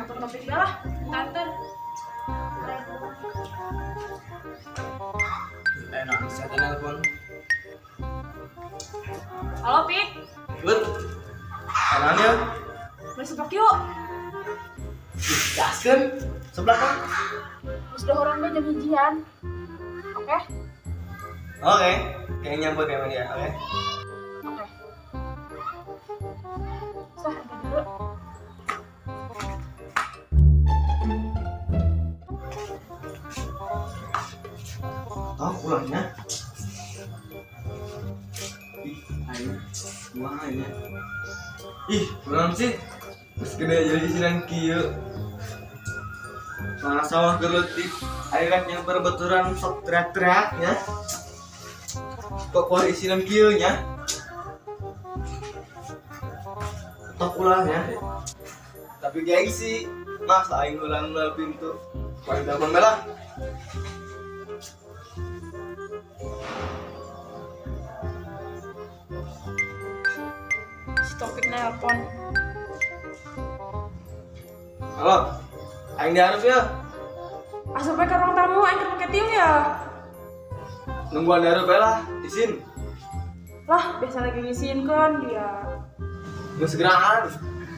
telepon topik dah lah. Ntar. Enak, saya telepon. Halo, Pik. Bud, kenalnya? Beli sepak yuk. Gaskan, sebelah kan? Sudah orang deh jam hijian. Oke? Oke, kayaknya nyambut ya dia, oke? Oke. Sah, ada dulu. Oh, pulangnya? Ih, ayo, buangnya. Ih, pulang sih. Terus gede jadi isinan kieu. Mana sawah gelutik, airan yang berbeturan sok teriak-teriak ya. Kok kuah isinan kieu nya? Tok ulah ya. Tapi gengsi, mas aing ulang pintu. Paling telepon belah. Si topik nelpon. Halo, aing diharap ya. Sampai ke ruang tamu, aing ke tiung ya. Nungguan diharap ya lah, izin. Lah, biasa lagi ngisiin kan dia. Nggak segerahan,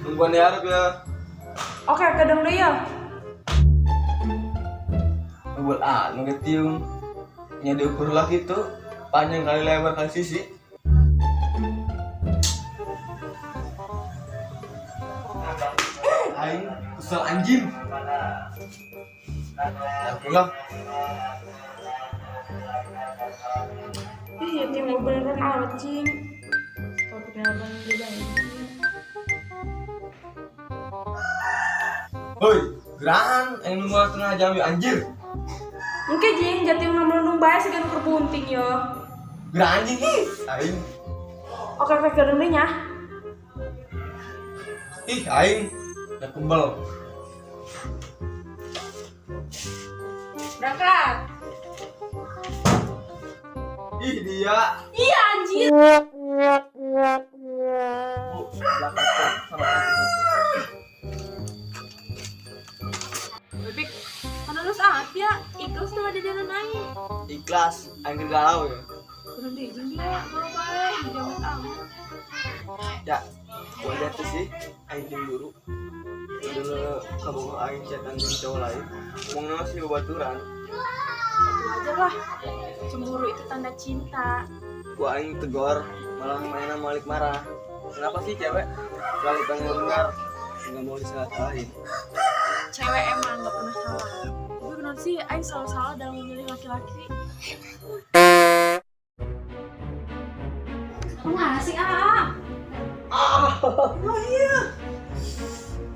nungguan diharap ya. Oke, kadang deh ya. Nungguan nunggu tiung. Nya diukur lah gitu, panjang kali lebar kali sisi. Aing kesel anjing. Oke lah. Ih, ya mau beneran anjing. Topik nelpon juga ini. Hoi, gerahan, aing nunggu setengah jam ya anjir. Mungkin jing, jati yang nung bayar sih kan kerbunting ya. Gerahan anjing ih. Aing, Oke, kadang deh ya. ih aing, udah kembal. Berangkat. Ih dia. Iya anjir. Belakang sama Bebek, mana lu saat ya? Ikhlas tuh ada jalan naik. ikhlas, aing galau ya. Kurang deh, jeng dia, kalau baik, jangan tahu. Ya, gua lihat tuh sih, aing cemburu. Dulu kamu aing chat anjing cowok lain, ngomongnya masih bebaturan. Itu aja lah. Cemburu itu tanda cinta. Gua aing tegor, malah mainan Malik marah. Kenapa sih cewek selalu pengen dengar, nggak mau disalahin? Cewek emang gak pernah salah. Tapi benar sih, Aing selalu salah dalam memilih laki-laki. Kemana sih, Ah? Oh iya.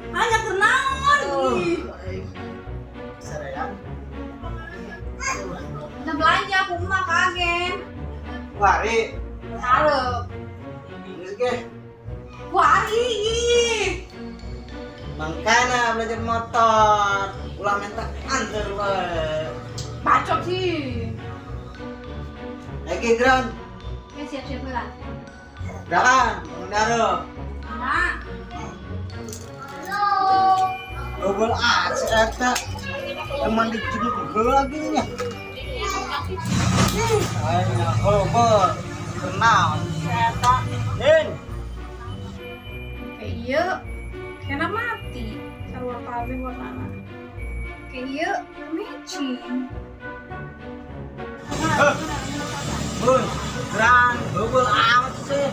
Hanya kenalan nih. Serian? Udah belanja, aku mah kaget. Wari, Harap. ini ke? Wari. Mangkana belajar motor, ulah minta antar weh. Bacot sih. Lagi ground, Oke, siap-siap lah. gerakan, mendarup. Nah. Double A, si Eta teman diciduk gue lagi nih. Ayo, ngobrol, kenal, si Eta, Din. Kayak iya. Kena mati. Sarua kabeh warnana. Kayak iya, matching. Bun, geran, double amat sih.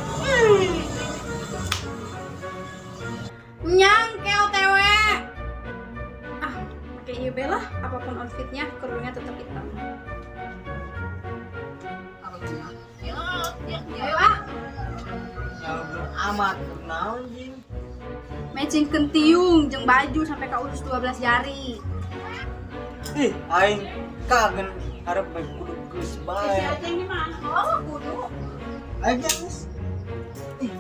Nyang ke OTW. Ah, pakai iya belah apapun outfitnya, kerudungnya tetap hitam. Ayo, Ah. Double amat, kenal anjing. Matching kentiung jeung baju sampai ke usus 12 jari. Ih, aing kagen harap baik kudu geus bae. Yang di mana? Oh, kudu. Aing geus. Ih,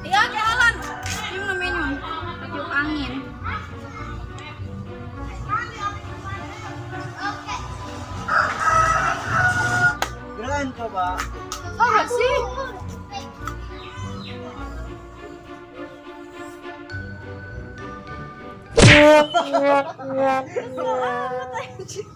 Iya, jalan. Cium namanya. Tiup angin. geran coba. Oh, sih. Kesel amat anjing.